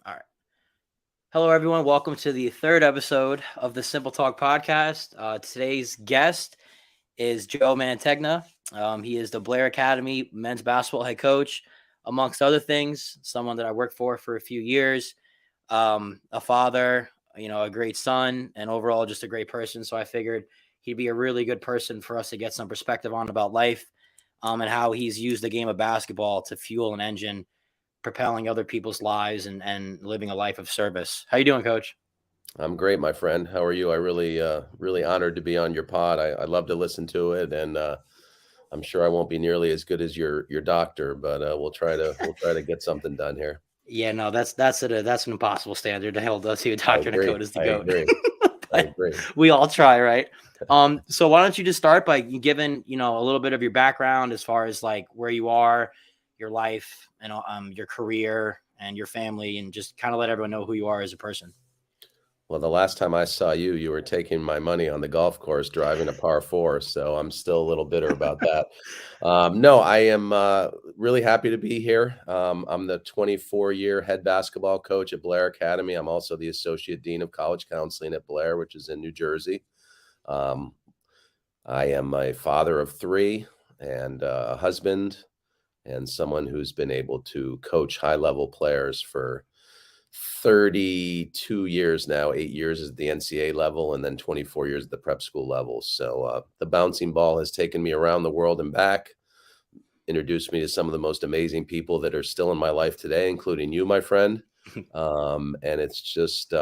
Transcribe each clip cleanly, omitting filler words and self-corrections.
All right. Hello, everyone. Welcome to the third episode of the Simple Talk podcast. Today's guest is Joe Mantegna. He is the Blair Academy men's basketball head coach, amongst other things. Someone that I worked for a few years, a father, a great son, and overall just a great person. So I figured he'd be a really good person for us to get some perspective on about life, and how he's used the game of basketball to fuel an engine propelling other people's lives and living a life of service. How you doing, Coach? I'm great, my friend. How are you? I really honored to be on your pod. I love to listen to it, and I'm sure I won't be nearly as good as your doctor, but we'll try to get something done here. Yeah, no, that's an impossible standard to hold us to a I doctor and a agree. code as the I goat. agree. I But agree. we all try, right? So why don't you just start by giving a little bit of your background as far as like where you are, your life, and your career and your family, and just kind of let everyone know who you are as a person. Well, the last time I saw you, you were taking my money on the golf course, driving a par four. So I'm still a little bitter about that. No, I am really happy to be here. I'm the 24-year head basketball coach at Blair Academy. I'm also the associate dean of college counseling at Blair, which is in New Jersey. Um, I am a father of three and a husband and someone who's been able to coach high-level players for 32 years now, 8 years at the NCAA level, and then 24 years at the prep school level. So the bouncing ball has taken me around the world and back, introduced me to some of the most amazing people that are still in my life today, including you, my friend. And it's just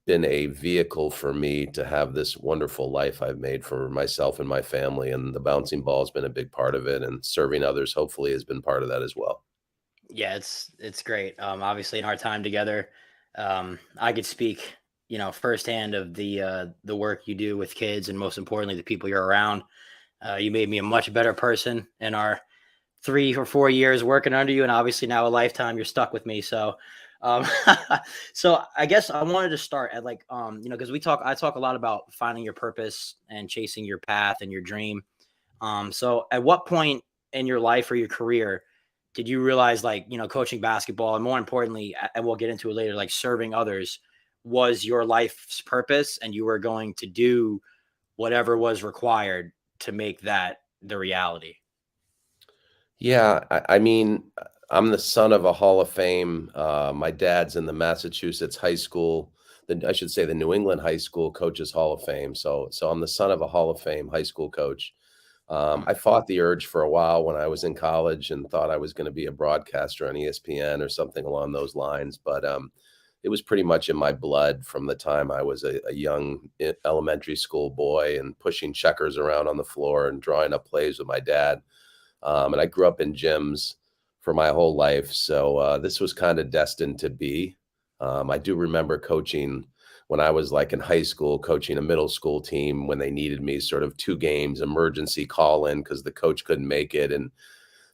been a vehicle for me to have this wonderful life I've made for myself and my family. And the bouncing ball has been a big part of it, and serving others hopefully has been part of that as well. Yeah, it's great. Obviously, in our time together, I could speak, firsthand of the work you do with kids, and most importantly, the people you're around. You made me a much better person in our 3 or 4 years working under you, and obviously now a lifetime. You're stuck with me, so. Um, so I guess I wanted to start at like, because I talk a lot about finding your purpose and chasing your path and your dream. So at what point in your life or your career did you realize like, coaching basketball and more importantly, and we'll get into it later, like serving others was your life's purpose and you were going to do whatever was required to make that the reality? Yeah, I mean, I'm the son of a Hall of Fame. My dad's in the Massachusetts high school, I should say the New England High School Coaches Hall of Fame. So I'm the son of a Hall of Fame high school coach. Hmm. I fought the urge for a while when I was in college and thought I was going to be a broadcaster on ESPN or something along those lines. But it was pretty much in my blood from the time I was a young elementary school boy and pushing checkers around on the floor and drawing up plays with my dad. And I grew up in gyms for my whole life. So this was kind of destined to be. I do remember coaching when I was like in high school, coaching a middle school team when they needed me, sort of 2 games, emergency call in because the coach couldn't make it. And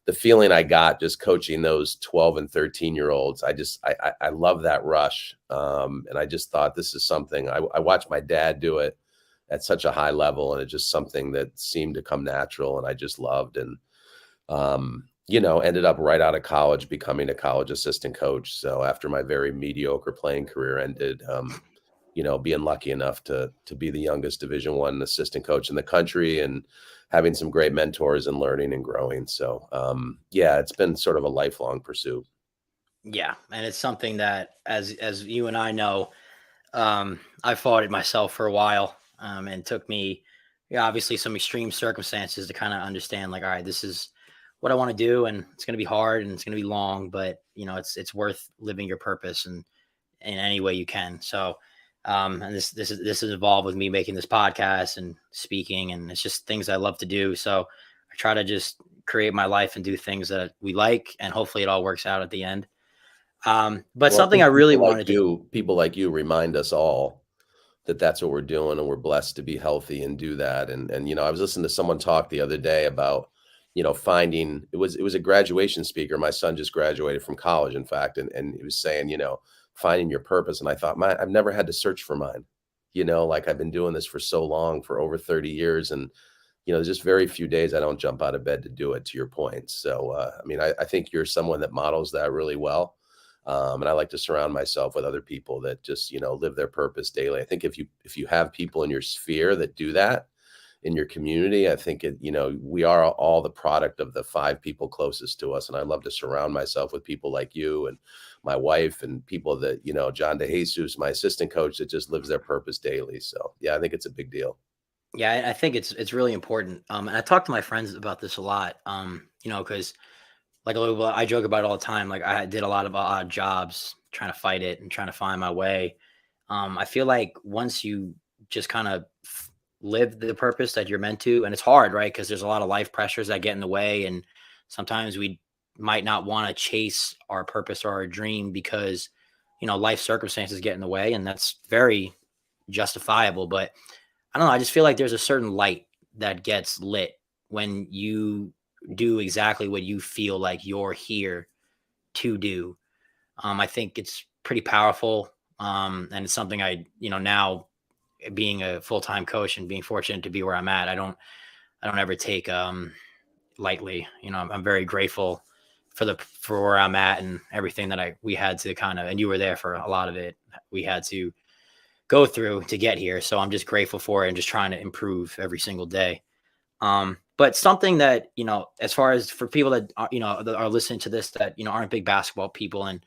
the feeling I got just coaching those 12 and 13-year-olds, I love that rush. And I just thought this is something I watched my dad do it at such a high level. And it's just something that seemed to come natural and I just loved. And ended up right out of college becoming a college assistant coach. So after my very mediocre playing career ended, being lucky enough to be the youngest Division I assistant coach in the country and having some great mentors and learning and growing. So yeah, it's been sort of a lifelong pursuit. Yeah. And it's something that as you and I know, I fought it myself for a while. And took me, yeah, obviously some extreme circumstances to kind of understand like, all right, this is what I want to do. And it's going to be hard and it's going to be long, but it's worth living your purpose and in any way you can. So, and this is involved with me making this podcast and speaking, and it's just things I love to do. So I try to just create my life and do things that we like, and hopefully it all works out at the end. But Well, I something I think really wanted to, people like you remind us all that that's what we're doing and we're blessed to be healthy and do that. And I was listening to someone talk the other day about, finding it was a graduation speaker. My son just graduated from college, in fact, and he was saying, finding your purpose. And I thought, man, I've never had to search for mine. Like I've been doing this for so long, for over 30 years. And, there's just very few days I don't jump out of bed to do it, to your point. So I mean, I think you're someone that models that really well. And I like to surround myself with other people that just, live their purpose daily. I think if you have people in your sphere that do that in your community, I think we are all the product of the 5 people closest to us. And I love to surround myself with people like you and my wife and people that, John DeJesus, my assistant coach, that just lives their purpose daily. So yeah, I think it's a big deal. Yeah, I think it's really important. And I talk to my friends about this a lot. Because like a little bit, I joke about it all the time. Like I did a lot of odd jobs trying to fight it and trying to find my way. I feel like once you just kind of live the purpose that you're meant to, and it's hard, right? Because there's a lot of life pressures that get in the way, and sometimes we might not want to chase our purpose or our dream because life circumstances get in the way, and that's very justifiable. But I don't know. I just feel like there's a certain light that gets lit when you do exactly what you feel like you're here to do. I think it's pretty powerful. And it's something now being a full-time coach and being fortunate to be where I'm at, I don't ever take lightly. I'm very grateful for where I'm at and everything that we had to and you were there for a lot of it. We had to go through to get here. So I'm just grateful for it and just trying to improve every single day. But something that, as far as for people that that are listening to this, that, aren't big basketball people, and,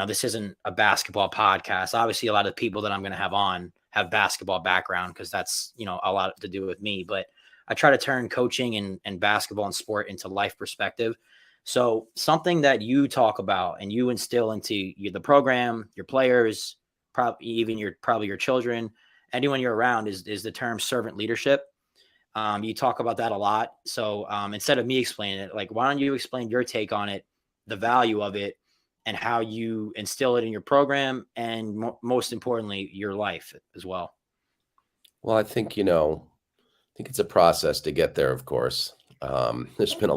this isn't a basketball podcast. Obviously, a lot of people that I'm going to have on have basketball background because that's, a lot to do with me. But I try to turn coaching and basketball and sport into life perspective. So something that you talk about and you instill into the program, your players, probably even probably your children, anyone you're around, is the term servant leadership. You talk about that a lot. So instead of me explaining it, like, why don't you explain your take on it, the value of it, and how you instill it in your program, and most importantly, your life as well. Well, I think it's a process to get there, of course. There's been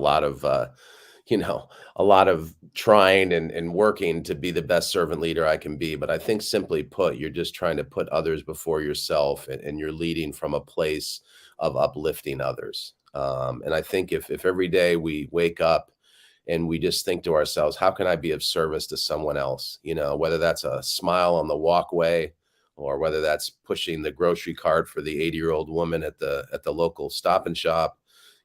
you know, a lot of trying and working to be the best servant leader I can be. But I think simply put, you're just trying to put others before yourself, and you're leading from a place of uplifting others. And I think if every day we wake up and we just think to ourselves, how can I be of service to someone else? Whether that's a smile on the walkway, or whether that's pushing the grocery cart for the 80-year-old woman at the local Stop and Shop,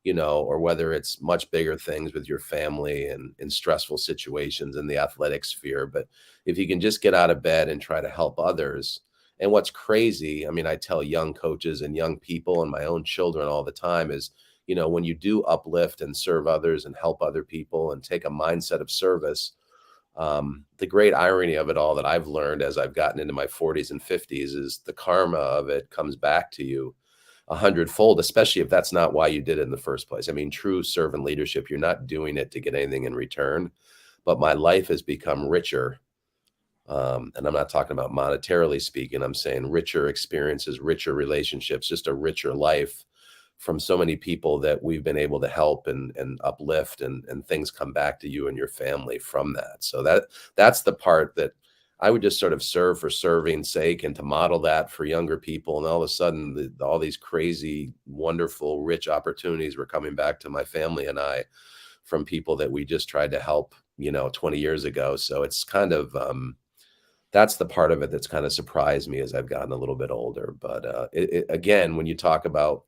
or whether it's much bigger things with your family and in stressful situations in the athletic sphere. But if you can just get out of bed and try to help others. And what's crazy, I mean, I tell young coaches and young people and my own children all the time is, when you do uplift and serve others and help other people and take a mindset of service, the great irony of it all that I've learned as I've gotten into my 40s and 50s is the karma of it comes back to you 100-fold, especially if that's not why you did it in the first place. I mean, true servant leadership, you're not doing it to get anything in return, but my life has become richer. And I'm not talking about monetarily speaking. I'm saying richer experiences, richer relationships, just a richer life from so many people that we've been able to help and uplift, and things come back to you and your family from that. So that's the part that I would just sort of serve for serving's sake, and to model that for younger people. And all of a sudden, all these crazy, wonderful, rich opportunities were coming back to my family and I from people that we just tried to help, 20 years ago. So it's kind of, that's the part of it that's kind of surprised me as I've gotten a little bit older. But again, when you talk about,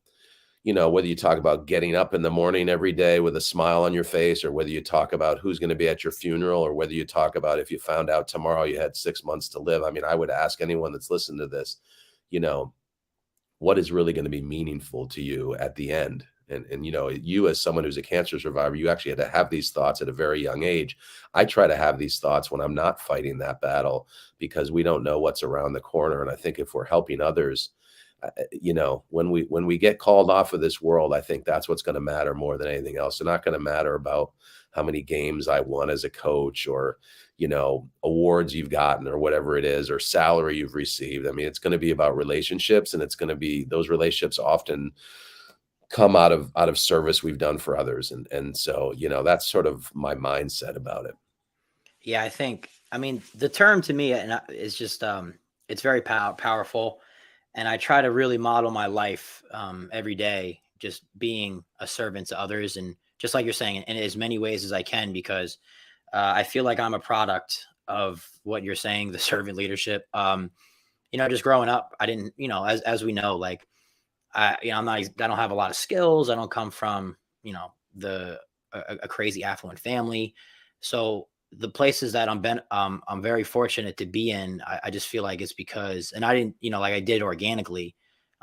whether you talk about getting up in the morning every day with a smile on your face, or whether you talk about who's going to be at your funeral, or whether you talk about if you found out tomorrow you had 6 months to live. I mean, I would ask anyone that's listened to this, you know, what is really going to be meaningful to you at the end? And you, as someone who's a cancer survivor, you actually had to have these thoughts at a very young age. I try to have these thoughts when I'm not fighting that battle, because we don't know what's around the corner. And I think if we're helping others, when we get called off of this world, I think that's what's going to matter more than anything else. It's not going to matter about how many games I won as a coach, or awards you've gotten, or whatever it is, or salary you've received. I mean, it's going to be about relationships, and it's going to be those relationships often come out of service we've done for others. And so, that's sort of my mindset about it. Yeah, I mean, the term to me is just, it's very powerful. And I try to really model my life every day, just being a servant to others. And just like you're saying, in as many ways as I can, because I feel like I'm a product of what you're saying, the servant leadership. Just growing up, I didn't, as we know, like I don't have a lot of skills. I don't come from, the a crazy affluent family. So the places that I'm very fortunate to be in. I just feel like it's because, and I didn't, like I did organically,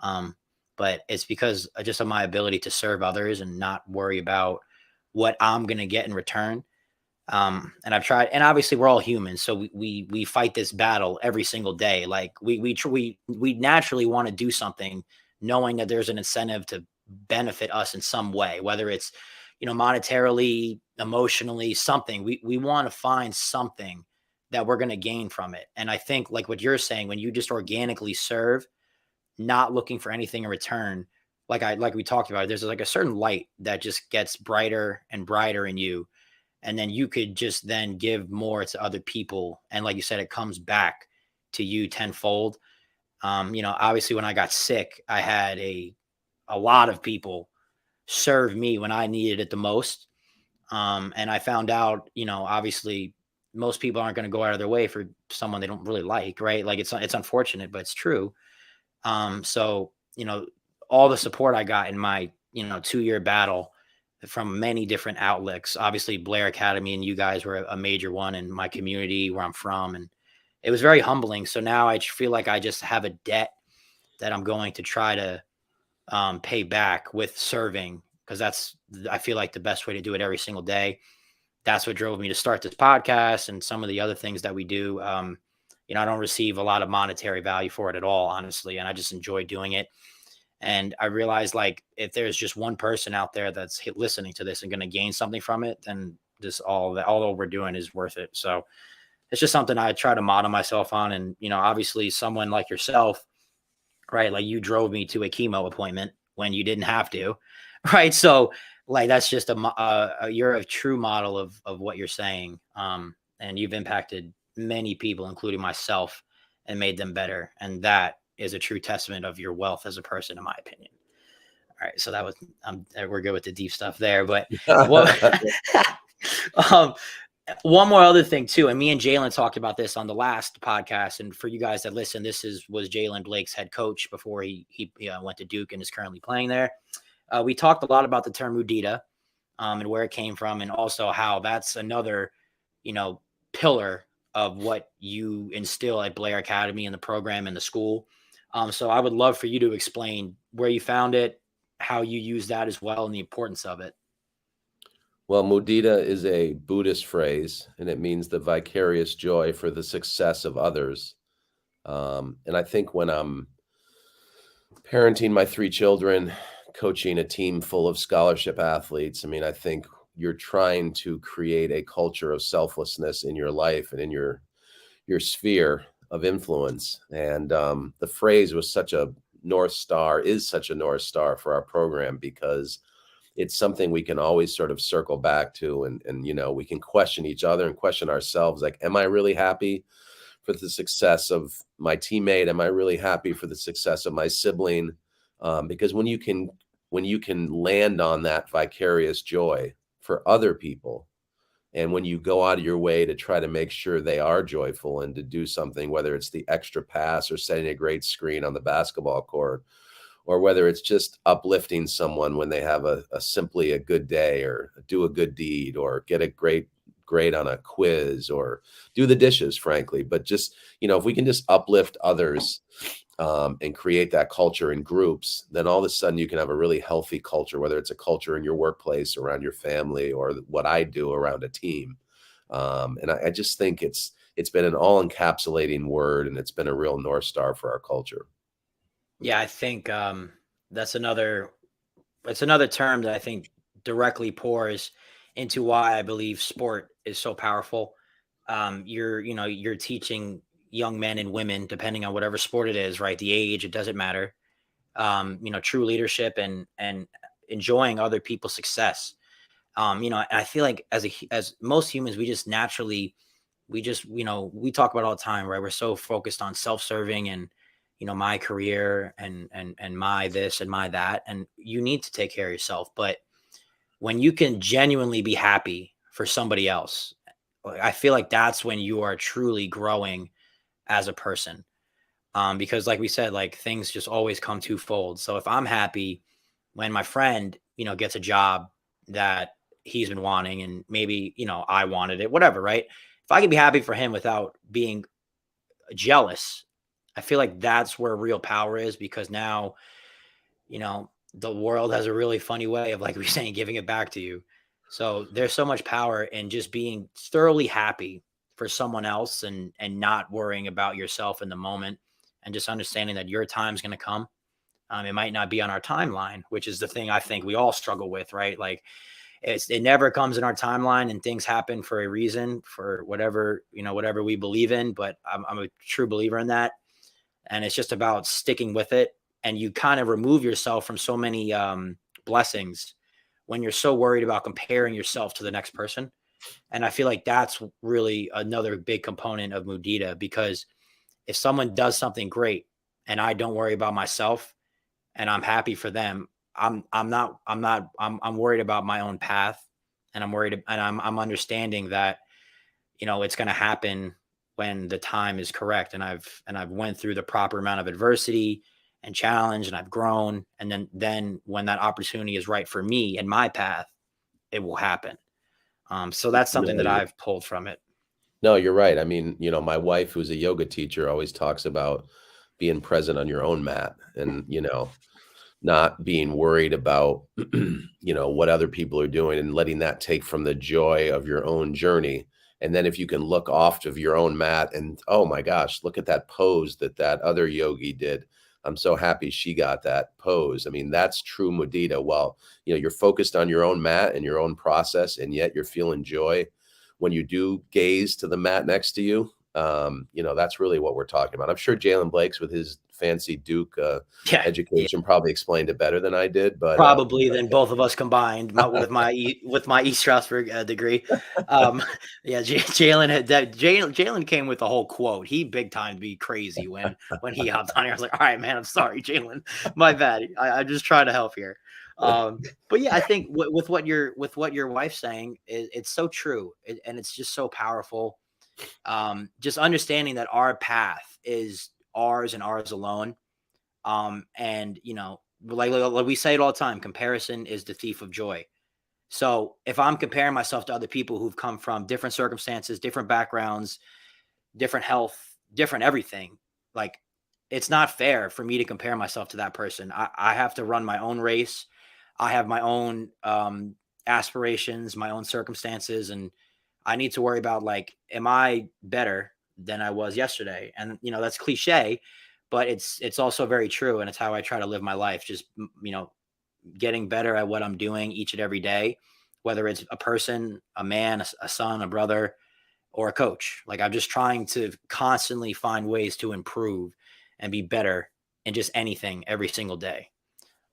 um, but it's because just of my ability to serve others and not worry about what I'm gonna get in return. And I've tried, and obviously we're all humans, so we fight this battle every single day. Like we naturally want to do something, knowing that there's an incentive to benefit us in some way, whether it's monetarily, emotionally, something. We want to find something that we're going to gain from it. And I think, like what you're saying, when you just organically serve, not looking for anything in return, like we talked about, there's like a certain light that just gets brighter and brighter in you, and then you could just then give more to other people, and like you said, it comes back to you tenfold. Obviously when I got sick, I had a lot of people serve me when I needed it the most. And I found out, obviously most people aren't going to go out of their way for someone they don't really like, right? Like it's unfortunate, but it's true. So, all the support I got in my, 2-year battle from many different outlets, obviously Blair Academy and you guys were a major one in my community where I'm from. And it was very humbling. So now I feel like I just have a debt that I'm going to try to pay back with serving, because I feel like the best way to do it every single day. That's what drove me to start this podcast and some of the other things that we do. I don't receive a lot of monetary value for it at all, honestly, and I just enjoy doing it. And I realized, like, if there's just one person out there that's listening to this and going to gain something from it, then just all we're doing is worth it. So it's just something I try to model myself on. And, obviously someone like yourself, right? Like you drove me to a chemo appointment when you didn't have to, right? So like, that's just you're a true model of what you're saying. And you've impacted many people, including myself, and made them better. And that is a true testament of your wealth as a person, in my opinion. All right. So that was, we're good with the deep stuff there, but what, um, one more other thing too, and me and Jalen talked about this on the last podcast. And for you guys that listen, was Jalen Blake's head coach before he went to Duke and is currently playing there. We talked a lot about the term mudita, and where it came from, and also how that's another, pillar of what you instill at Blair Academy and the program and the school. So I would love for you to explain where you found it, how you use that as well, and the importance of it. Well, mudita is a Buddhist phrase, and it means the vicarious joy for the success of others. And I think when I'm parenting my 3 children, coaching a team full of scholarship athletes, I mean, I think you're trying to create a culture of selflessness in your life and in your sphere of influence. And the phrase was such a North Star, is such a North Star for our program, because it's something we can always sort of circle back to, and we can question each other and question ourselves, like, am I really happy for the success of my teammate? Am I really happy for the success of my sibling? Because when you can land on that vicarious joy for other people, and when you go out of your way to try to make sure they are joyful and to do something, whether it's the extra pass or setting a great screen on the basketball court, or whether it's just uplifting someone when they have simply a good day, or do a good deed, or get a great grade on a quiz, or do the dishes, frankly. But just, if we can just uplift others, and create that culture in groups, then all of a sudden you can have a really healthy culture, whether it's a culture in your workplace, around your family, or what I do around a team. And I just think it's been an all encapsulating word, and it's been a real North Star for our culture. Yeah, I think that's another it's another term that I think directly pours into why I believe sport is so powerful. You're teaching young men and women, depending on whatever sport it is, right? The age, it doesn't matter. True leadership and enjoying other people's success. I feel like as most humans, we just naturally, we talk about all the time, right? We're so focused on self-serving and, my career and my this and my that. And you need to take care of yourself. But when you can genuinely be happy for somebody else, I feel like that's when you are truly growing as a person. Because like we said, like things just always come twofold. So if I'm happy when my friend, gets a job that he's been wanting and maybe, I wanted it, whatever, right? If I can be happy for him without being jealous, I feel like that's where real power is, because now, the world has a really funny way of, like we are saying, giving it back to you. So there's so much power in just being thoroughly happy for someone else, and not worrying about yourself in the moment, and just understanding that your time's going to come. It might not be on our timeline, which is the thing I think we all struggle with, right? Like it never comes in our timeline, and things happen for a reason, for whatever, whatever we believe in. But I'm a true believer in that. And it's just about sticking with it. And you kind of remove yourself from so many blessings when you're so worried about comparing yourself to the next person. And I feel like that's really another big component of Mudita, because if someone does something great and I don't worry about myself and I'm happy for them, I'm worried about my own path, and I'm understanding that, it's going to happen when the time is correct, and I've went through the proper amount of adversity and challenge, and I've grown, and then when that opportunity is right for me and my path, it will happen. So that's something No, that you're I've pulled from it. no, you're right. I mean, my wife, who's a yoga teacher, always talks about being present on your own mat and, not being worried about, what other people are doing and letting that take from the joy of your own journey. And then if you can look off of your own mat and, oh my gosh, look at that pose that other yogi did. I'm so happy she got that pose. I mean, that's true mudita. Well, you're focused on your own mat and your own process, and yet you're feeling joy when you do gaze to the mat next to you. That's really what we're talking about. I'm sure Jalen Blake's with his fancy Duke Yeah, yeah. education probably explained it better than I did, but Probably than both of us combined, with my East Stroudsburg degree. Um, yeah, Jalen had that. Jalen came with a whole quote. He big time be crazy when he hopped on here. I was like, all right, man, I'm sorry, Jalen, my bad. I'm just trying to help here. But yeah, I think with what your wife's saying, it's so true, and it's just so powerful. Just understanding that our path is ours and ours alone. And like we say it all the time, comparison is the thief of joy. So if I'm comparing myself to other people who've come from different circumstances, different backgrounds, different health, different everything, like it's not fair for me to compare myself to that person. I have to run my own race. I have my own aspirations, my own circumstances, and I need to worry about, like, am I better than I was yesterday? And that's cliche, but it's also very true, and it's how I try to live my life. Just getting better at what I'm doing each and every day, whether it's a person, a man, a son, a brother, or a coach. Like, I'm just trying to constantly find ways to improve and be better in just anything every single day.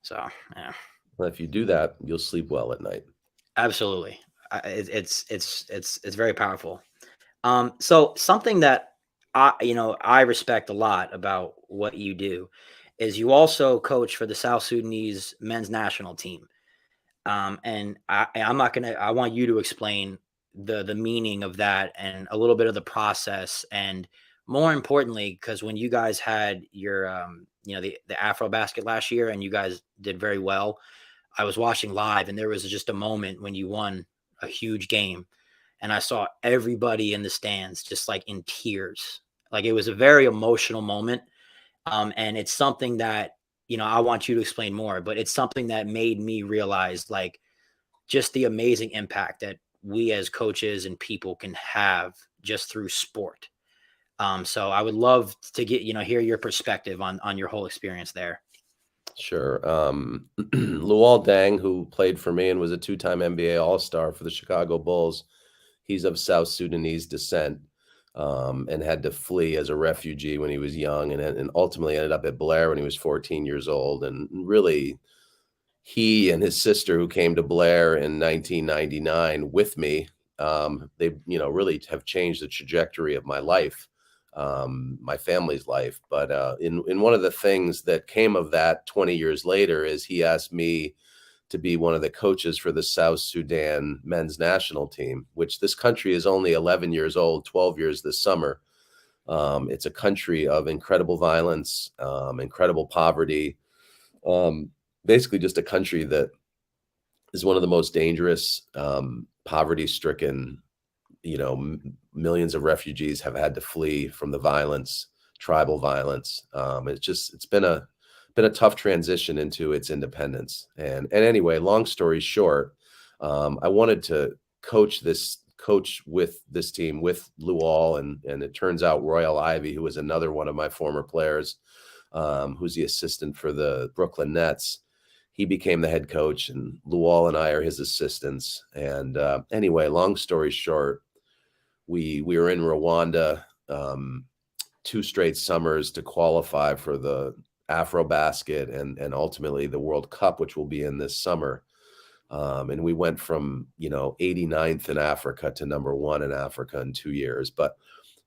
So, yeah, well, if you do that, you'll sleep well at night. absolutely. It's very powerful. So something that I respect a lot about what you do is you also coach for the South Sudanese men's national team. And I want you to explain the meaning of that and a little bit of the process, and more importantly, because when you guys had your the Afro basket last year and you guys did very well, I was watching live, and there was just a moment when you won a huge game, and I saw everybody in the stands just like in tears. Like, it was a very emotional moment. And it's something that, I want you to explain more, but it's something that made me realize, like, just the amazing impact that we as coaches and people can have just through sport. So I would love to hear your perspective on your whole experience there. Sure. Luol Deng, who played for me and was a two-time NBA All-Star for the Chicago Bulls, he's of South Sudanese descent, and had to flee as a refugee when he was young, and ultimately ended up at Blair when he was 14 years old. And really, he and his sister, who came to Blair in 1999 with me, they really have changed the trajectory of my life, my family's life. But in one of the things that came of that 20 years later is he asked me to be one of the coaches for the South Sudan men's national team, which this country is only 11 years old, 12 years this summer. It's a country of incredible violence, incredible poverty, basically just a country that is one of the most dangerous, poverty-stricken. Millions of refugees have had to flee from the violence, tribal violence. It's been a tough transition into its independence. And anyway, long story short, I wanted to coach with this team with Luol, and it turns out Royal Ivey, who was another one of my former players, who's the assistant for the Brooklyn Nets. He became the head coach, and Luol and I are his assistants. And anyway, long story short, we were in Rwanda 2 straight summers to qualify for the AfroBasket and ultimately the World Cup, which will be in this summer. And we went from 89th in Africa to #1 in Africa in 2 years, but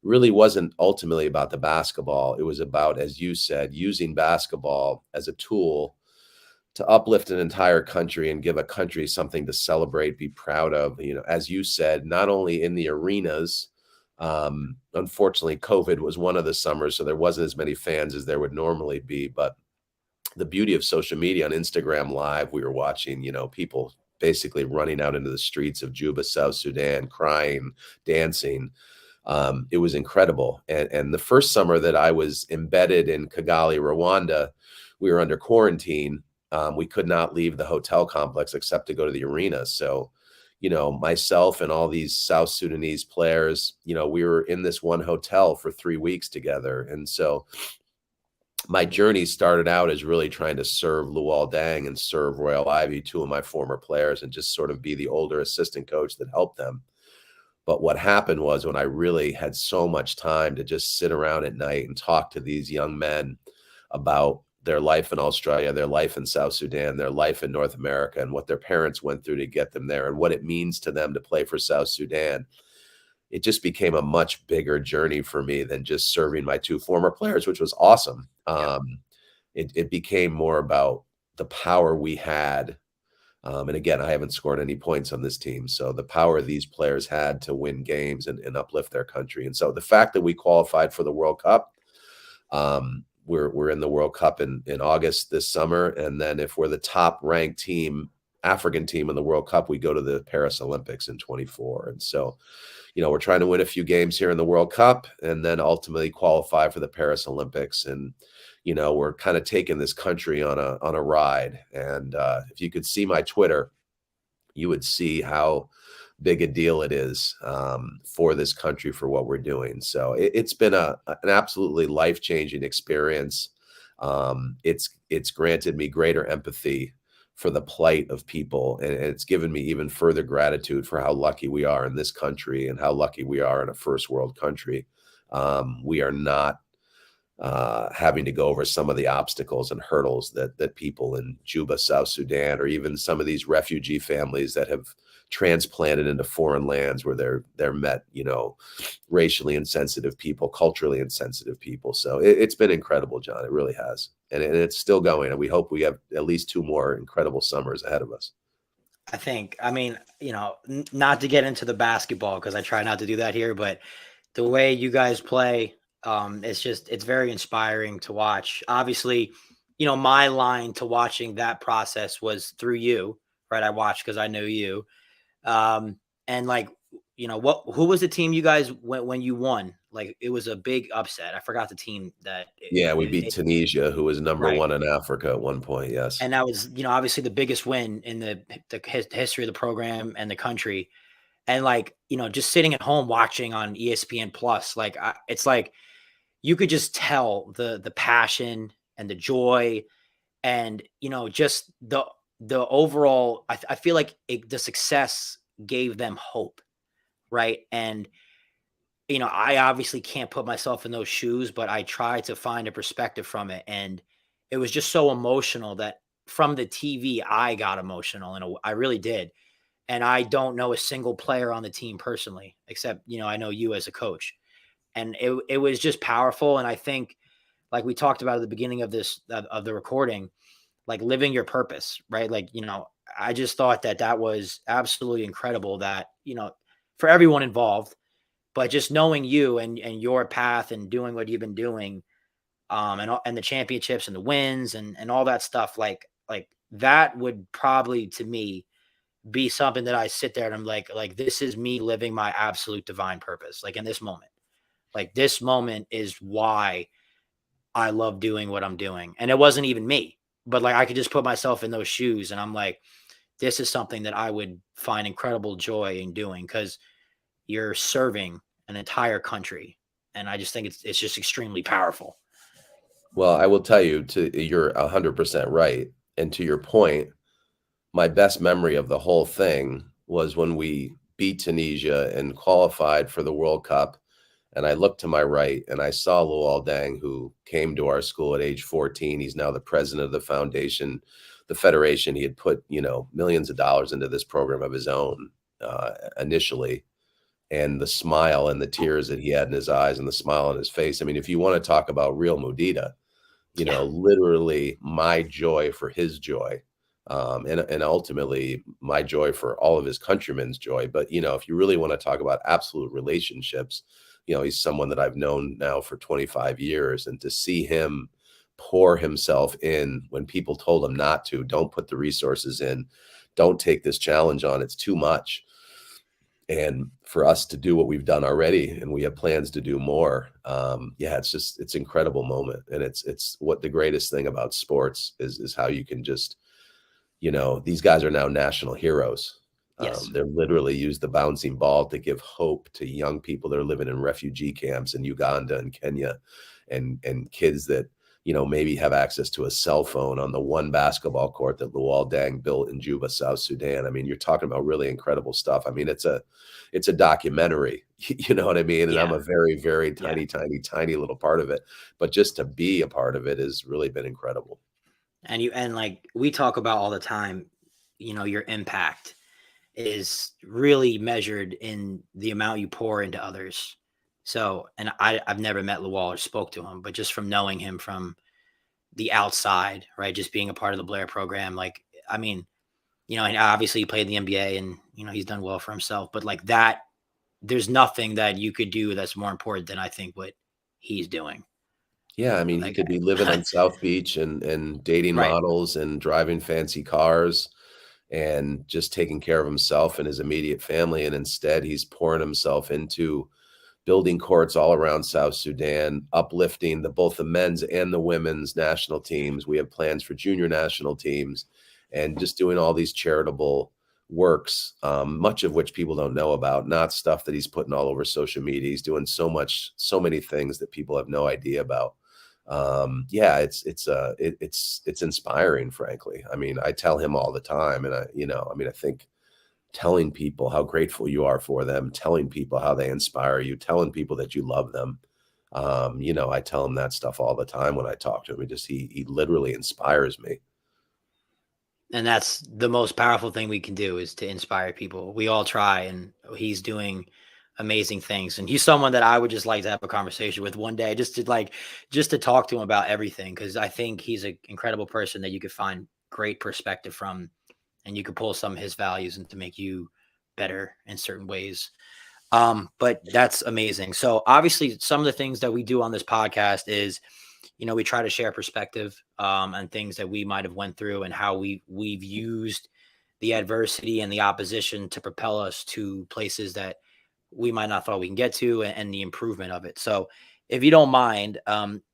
really wasn't ultimately about the basketball. It was about, as you said, using basketball as a tool to uplift an entire country and give a country something to celebrate, be proud of. As you said, not only in the arenas. Unfortunately, COVID was one of the summers, so there wasn't as many fans as there would normally be. But the beauty of social media, on Instagram Live, we were watching, people basically running out into the streets of Juba, South Sudan, crying, dancing. It was incredible. And the first summer that I was embedded in Kigali, Rwanda, we were under quarantine. We could not leave the hotel complex except to go to the arena. So, myself and all these South Sudanese players, we were in this one hotel for 3 weeks together. And so my journey started out as really trying to serve Luol Deng and serve Royal Ivey, 2 of my former players, and just sort of be the older assistant coach that helped them. But what happened was, when I really had so much time to just sit around at night and talk to these young men about their life in Australia, their life in South Sudan, their life in North America, and what their parents went through to get them there, and what it means to them to play for South Sudan, it just became a much bigger journey for me than just serving my 2 former players, which was awesome. Yeah. It became more about the power we had. And again, I haven't scored any points on this team. So the power these players had to win games and uplift their country. And so the fact that we qualified for the World Cup, we're in the World Cup in August this summer. And then if we're the top ranked team, African team in the World Cup, we go to the Paris Olympics in 24. And so, we're trying to win a few games here in the World Cup and then ultimately qualify for the Paris Olympics. And, we're kind of taking this country on a ride. And if you could see my Twitter, you would see how big a deal it is for this country, for what we're doing. So it's been an absolutely life-changing experience. It's granted me greater empathy for the plight of people, and it's given me even further gratitude for how lucky we are in this country and how lucky we are in a first world country. We are not having to go over some of the obstacles and hurdles that people in Juba, South Sudan, or even some of these refugee families that have transplanted into foreign lands, where they're met, racially insensitive people, culturally insensitive people. So it's been incredible, John. It really has. And it's still going. And we hope we have at least 2 more incredible summers ahead of us. I mean, not to get into the basketball, because I try not to do that here, but the way you guys play, it's very inspiring to watch. Obviously, my line to watching that process was through you, right? I watched because I knew you. And like, who was the team you guys when you won? Like, it was a big upset. I forgot the team that. Yeah, we beat Tunisia, who was Right. #1 in Africa at one point. Yes. And that was, obviously the biggest win in the history of the program and the country. And like, just sitting at home watching on ESPN Plus, like, it's like you could just tell the passion and the joy, and just the overall. I feel like the success gave them hope, right? And I obviously can't put myself in those shoes, but I try to find a perspective from it, and it was just so emotional that from the TV I got emotional, and I really did. And I don't know a single player on the team personally, except I know you as a coach, and it was just powerful. And I think, like we talked about at the beginning of this of the recording, like living your purpose, right? Like, I just thought that that was absolutely incredible that, for everyone involved, but just knowing you and your path and doing what you've been doing, and the championships and the wins and all that stuff, like that would probably to me be something that I sit there and I'm like this is me living my absolute divine purpose. Like in this moment, like this moment is why I love doing what I'm doing. And it wasn't even me, but like I could just put myself in those shoes and I'm like, this is something that I would find incredible joy in doing because you're serving an entire country. And I just think it's just extremely powerful. Well, I will tell you, you're 100% right. And to your point, my best memory of the whole thing was when we beat Tunisia and qualified for the World Cup. And I looked to my right and I saw Luol Deng, who came to our school at age 14. He's now the president of the foundation, the federation. He had put, millions of dollars into this program of his own initially. And the smile and the tears that he had in his eyes and the smile on his face. I mean, if you want to talk about real Mudita, Yeah. literally my joy for his joy, and ultimately my joy for all of his countrymen's joy. But, if you really want to talk about absolute relationships, he's someone that I've known now for 25 years. And to see him pour himself in when people told him not to, don't put the resources in, don't take this challenge on, it's too much. And for us to do what we've done already, and we have plans to do more. It's incredible moment. And it's what the greatest thing about sports is how you can just, these guys are now national heroes. Yes. They're literally use the bouncing ball to give hope to young people that are living in refugee camps in Uganda and Kenya, and kids that, maybe have access to a cell phone on the one basketball court that Luol Deng built in Juba, South Sudan. I mean, you're talking about really incredible stuff. I mean, it's a documentary, you know what I mean? And I'm Yeah. a very, very Yeah. tiny little part of it. But just to be a part of it has really been incredible. And like we talk about all the time, your impact is really measured in the amount you pour into others. So, and I've never met Luol or spoke to him, but just from knowing him from the outside, right? Just being a part of the Blair program. Like, I mean, and obviously he played in the NBA and, he's done well for himself, but like that, there's nothing that you could do that's more important than I think what he's doing. Yeah, I mean, he Like, could be living on South Beach and dating right. models and driving fancy cars and just taking care of himself and his immediate family. And instead, he's pouring himself into building courts all around South Sudan, uplifting both the men's and the women's national teams. We have plans for junior national teams, and just doing all these charitable works, much of which people don't know about, not stuff that he's putting all over social media. He's doing so many things that people have no idea about. It's inspiring, frankly. I mean, I tell him all the time, and I think telling people how grateful you are for them, telling people how they inspire you, telling people that you love them. I tell him that stuff all the time when I talk to him. He literally inspires me. And that's the most powerful thing we can do is to inspire people. We all try, and he's doing amazing things. And he's someone that I would just like to have a conversation with one day, just to talk to him about everything. Cause I think he's an incredible person that you could find great perspective from, and you could pull some of his values and to make you better in certain ways. But that's amazing. So obviously some of the things that we do on this podcast is, we try to share perspective, and things that we might have went through and how we've used the adversity and the opposition to propel us to places that we might not thought we can get to, and the improvement of it. So if you don't mind,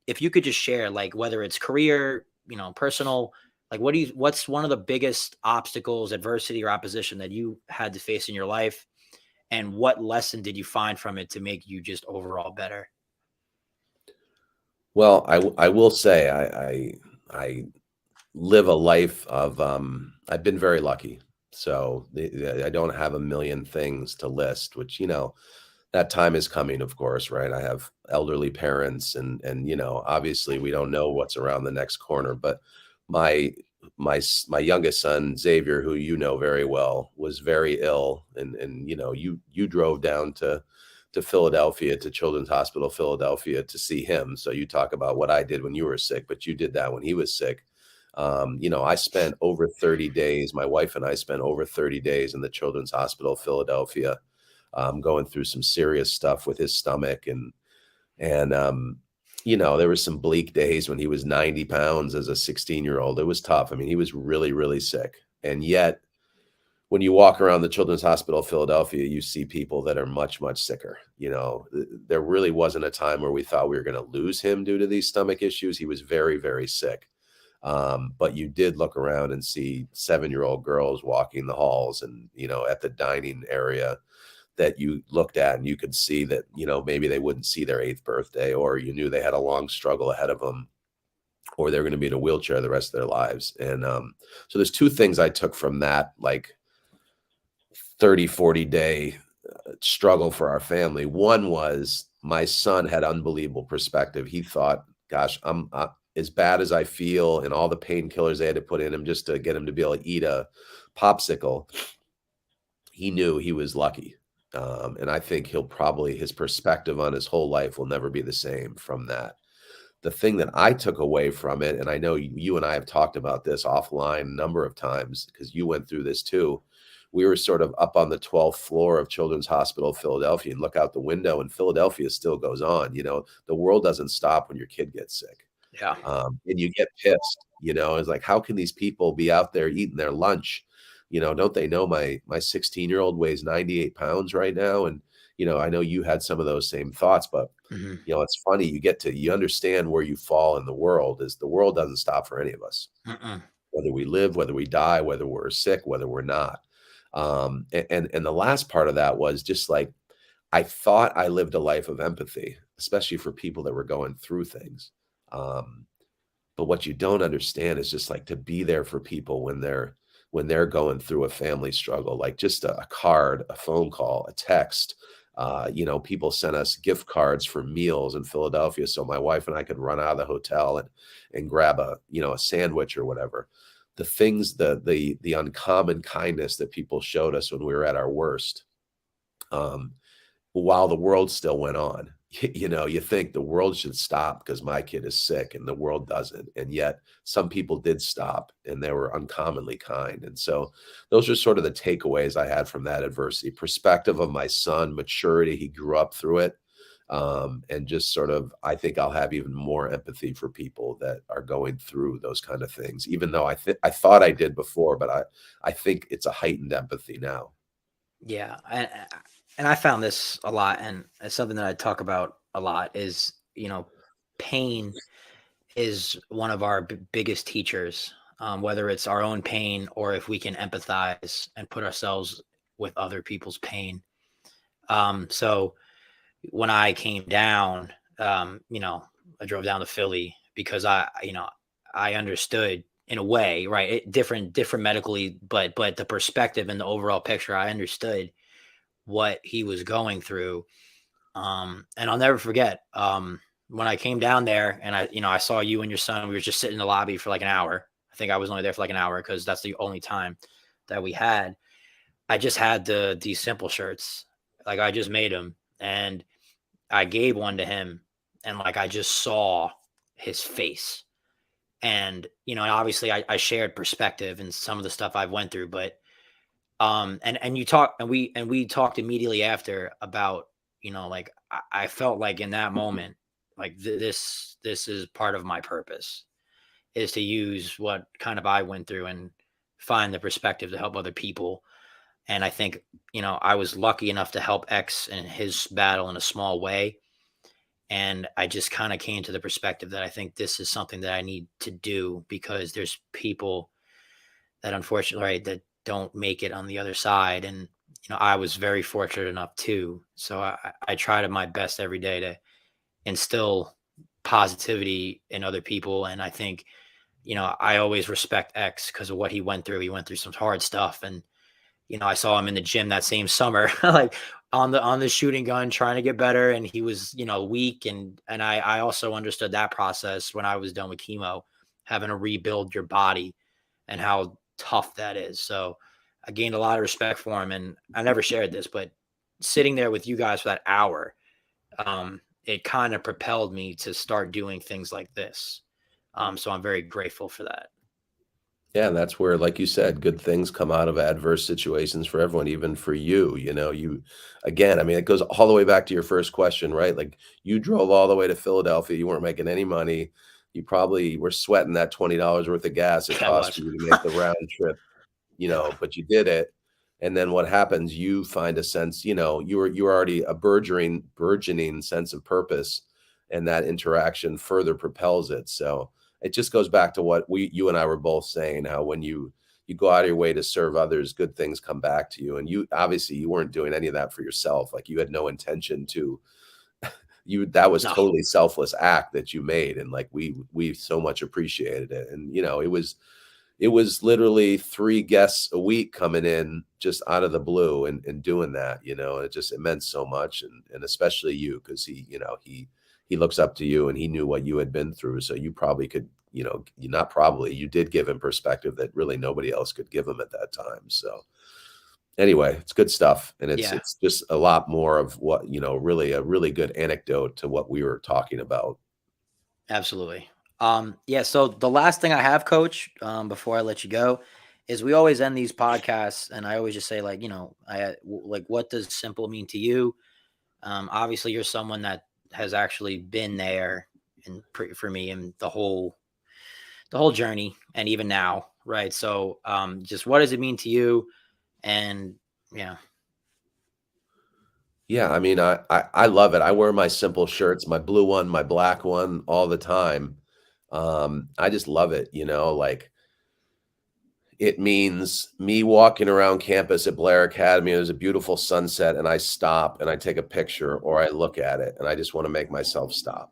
if you could just share, like, whether it's career, personal, like what's one of the biggest obstacles, adversity or opposition that you had to face in your life, and what lesson did you find from it to make you just overall better? Well, I will say I live a life of, I've been very lucky. So I don't have a million things to list, which, that time is coming, of course, right? I have elderly parents, and obviously we don't know what's around the next corner. But my my youngest son Xavier, who you know very well, was very ill, and you drove down to Philadelphia, to Children's Hospital Philadelphia, to see him. So you talk about what I did when you were sick, but you did that when he was sick. I spent over 30 days, my wife and I spent over 30 days in the Children's Hospital of Philadelphia, going through some serious stuff with his stomach. And there were some bleak days when he was 90 pounds as a 16-year-old. It was tough. I mean, he was really, really sick. And yet, when you walk around the Children's Hospital of Philadelphia, you see people that are much, much sicker. There really wasn't a time where we thought we were going to lose him due to these stomach issues. He was very, very sick. But you did look around and see 7-year-old girls walking the halls and, at the dining area that you looked at, and you could see that, maybe they wouldn't see their 8th birthday, or you knew they had a long struggle ahead of them, or they're going to be in a wheelchair the rest of their lives. And so there's 2 things I took from that, like 30, 40-day struggle for our family. One was my son had unbelievable perspective. He thought, gosh, I'm as bad as I feel and all the painkillers they had to put in him just to get him to be able to eat a popsicle. He knew he was lucky. And I think his perspective on his whole life will never be the same from that. The thing that I took away from it, and I know you and I have talked about this offline a number of times because you went through this too. We were sort of up on the 12th floor of Children's Hospital of Philadelphia and look out the window, and Philadelphia still goes on. The world doesn't stop when your kid gets sick. Yeah. And you get pissed. It's like, how can these people be out there eating their lunch? Don't they know my 16-year-old weighs 98 pounds right now? And, I know you had some of those same thoughts, but, Mhm. it's funny, you understand where you fall in the world. Is the world doesn't stop for any of us, Mm-mm. whether we live, whether we die, whether we're sick, whether we're not. And the last part of that was just like, I thought I lived a life of empathy, especially for people that were going through things. Um, but what you don't understand is just like to be there for people when they're going through a family struggle, like just a card, a phone call, a text. People sent us gift cards for meals in Philadelphia, so my wife and I could run out of the hotel and grab a sandwich or whatever. The things, the uncommon kindness that people showed us when we were at our worst, um, while the world still went on. You think the world should stop because my kid is sick, and the world doesn't. And yet some people did stop, and they were uncommonly kind. And so those are sort of the takeaways I had from that adversity: perspective of my son, maturity. He grew up through it. And just sort of, I think I'll have even more empathy for people that are going through those kind of things, even though I thought I did before, but I think it's a heightened empathy now. Yeah, and I found this a lot, and it's something that I talk about a lot. Is pain is one of our biggest teachers. Whether it's our own pain or if we can empathize and put ourselves with other people's pain. So when I came down, I drove down to Philly because I understood in a way, right? Different medically, but the perspective and the overall picture, I understood what he was going through. And I'll never forget when I came down there and I saw you and your son. We were just sitting in the lobby for like an hour. I think I was only there for like an hour because that's the only time that we had. I just had these simple shirts, like I just made them, and I gave one to him, and like I just saw his face, and and obviously I shared perspective and some of the stuff I've went through, but and you talk and we talked immediately after about like I felt like in that moment like this is part of my purpose is to use what kind of I went through and find the perspective to help other people. And I think I was lucky enough to help X in his battle in a small way, and I just kind of came to the perspective that I think this is something that I need to do because there's people that unfortunately, right, that don't make it on the other side. And I was very fortunate enough too. So I try to my best every day to instill positivity in other people. And I think I always respect X because of what he went through. He went through some hard stuff, and I saw him in the gym that same summer, like on the shooting gun, trying to get better, and he was weak, and I also understood that process when I was done with chemo, having to rebuild your body and how tough that is. So I gained a lot of respect for him, and I never shared this, but sitting there with you guys for that hour, it kind of propelled me to start doing things like this. So I'm very grateful for that. Yeah, and that's where, like you said, good things come out of adverse situations for everyone, even for you. You again, I mean, it goes all the way back to your first question, right? Like you drove all the way to Philadelphia, you weren't making any money. You probably were sweating that $20 worth of gas it I cost was. for you to make the round trip, Yeah. but you did it. And then what happens? You find a sense, you were already a burgeoning sense of purpose, and that interaction further propels it. So it just goes back to what you and I were both saying, how when you go out of your way to serve others, good things come back to you. And you obviously you weren't doing any of that for yourself. Like you had no intention to that was No. totally selfless act that you made. And like we so much appreciated it. And it was literally 3 guests a week coming in just out of the blue and doing that, it meant so much, and especially you, because he looks up to you and he knew what you had been through. So you probably could, you not probably, you did give him perspective that really nobody else could give him at that time. So anyway, it's good stuff. And it's Yeah. it's just a lot more of what, really a really good anecdote to what we were talking about. Absolutely. Yeah. So the last thing I have, Coach, before I let you go, is we always end these podcasts, and I always just say, like, like, what does simple mean to you? Obviously, you're someone that has actually been there, and for me, and the whole journey, and even now, right? So, just what does it mean to you? And yeah, Yeah, I mean, I love it. I wear my simple shirts, my blue one, my black one all the time. I just love it, like it means me walking around campus at Blair Academy. There's a beautiful sunset, and I stop and I take a picture or I look at it and I just want to make myself stop.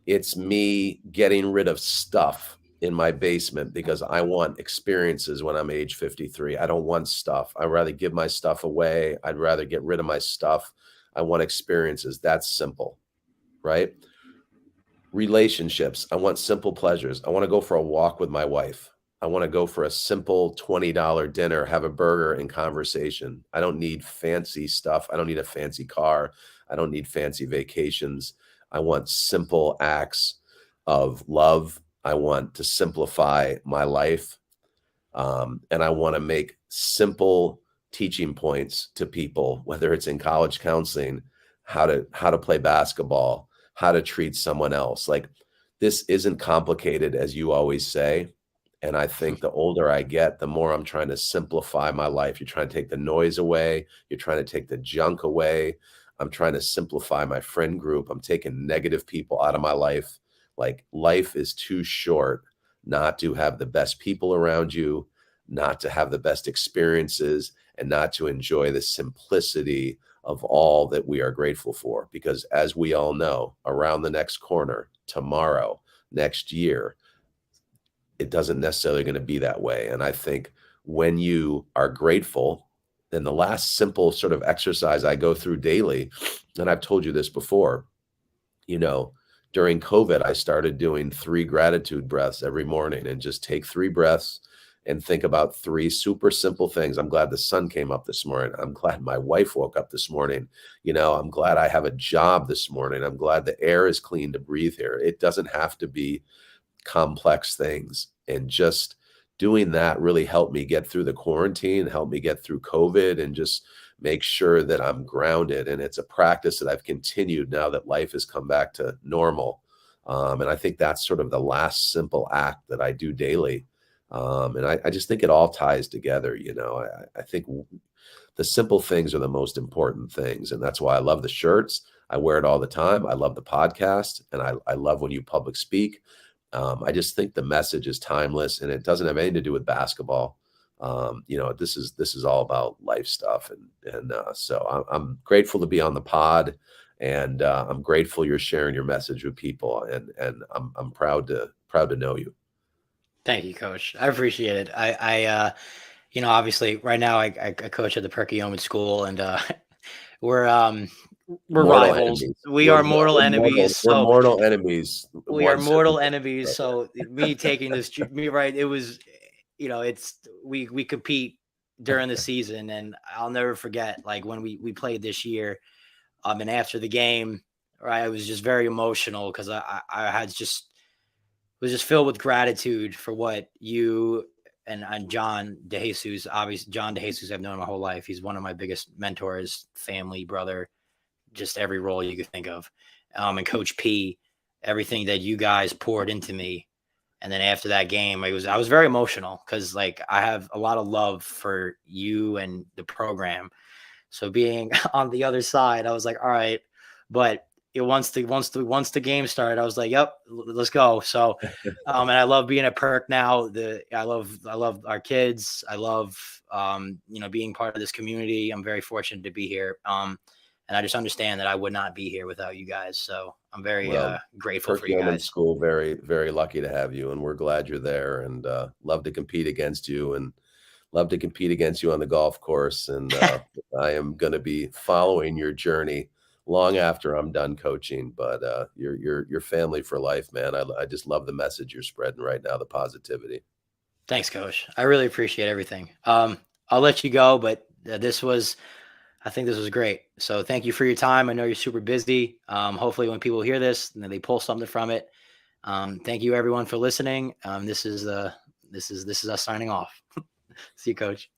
It's me getting rid of stuff in my basement because I want experiences when I'm age 53. I don't want stuff. I'd rather give my stuff away. I'd rather get rid of my stuff. I want experiences. That's simple, right? Relationships. I want simple pleasures. I want to go for a walk with my wife. I want to go for a simple $20 dinner, have a burger and conversation. I don't need fancy stuff. I don't need a fancy car. I don't need fancy vacations. I want simple acts of love. I want to simplify my life. And I want to make simple teaching points to people, whether it's in college counseling, how to play basketball, how to treat someone else. Like this isn't complicated, as you always say. And I think the older I get, the more I'm trying to simplify my life. You're trying to take the noise away. You're trying to take the junk away. I'm trying to simplify my friend group. I'm taking negative people out of my life. Like life is too short not to have the best people around you, not to have the best experiences, and not to enjoy the simplicity of all that we are grateful for. Because as we all know, around the next corner, tomorrow, next year, it doesn't necessarily going to be that way. And I think when you are grateful, then the last simple sort of exercise I go through daily, and I've told you this before, you know, during COVID, I started doing 3 gratitude breaths every morning and just take 3 breaths and think about 3 super simple things. I'm glad the sun came up this morning. I'm glad my wife woke up this morning. I'm glad I have a job this morning. I'm glad the air is clean to breathe here. It doesn't have to be complex things. And just doing that really helped me get through the quarantine, helped me get through COVID, and just make sure that I'm grounded. And it's a practice that I've continued now that life has come back to normal. And I think that's sort of the last simple act that I do daily. And I just think it all ties together. I think the simple things are the most important things. And that's why I love the shirts. I wear it all the time. I love the podcast, and I love when you public speak. I just think the message is timeless, and it doesn't have anything to do with basketball. This is all about life stuff, and so I'm grateful to be on the pod, and I'm grateful you're sharing your message with people, and I'm proud to know you. thank you, Coach. I appreciate it. Obviously, right now I coach at the Perkiomen School, and we're um we're Mortal rivals. enemies. We We're, are we're, mortal we're enemies. mortal. We're So mortal enemies. we are One mortal circumstance. enemies. So me taking this, me right, it was, it's we compete during the season, and I'll never forget, like, when we played this year. And after the game, right, I was just very emotional because I had just was just filled with gratitude for what you and John DeJesus, obviously John DeJesus, I've known him my whole life. He's one of my biggest mentors, family, brother, just every role you could think of. And Coach P, everything that you guys poured into me. And then after that game, I was very emotional because like I have a lot of love for you and the program. So being on the other side, I was like, all right, but once the game started, I was like, yep, let's go. So, and I love being at Perk now. I love our kids. I love being part of this community. I'm very fortunate to be here. And I just understand that I would not be here without you guys. So I'm very Well, grateful Perk for you Yeoman guys. School, very, very lucky to have you, and we're glad you're there, and love to compete against you, and love to compete against you on the golf course. And I am going to be following your journey long after I'm done coaching. But you're family for life, man. I just love the message you're spreading right now, the positivity. Thanks, Coach. I really appreciate everything. I'll let you go, but I think this was great. So thank you for your time. I know you're super busy. Hopefully when people hear this, they pull something from it. Thank you everyone for listening. This is us signing off. See you, Coach.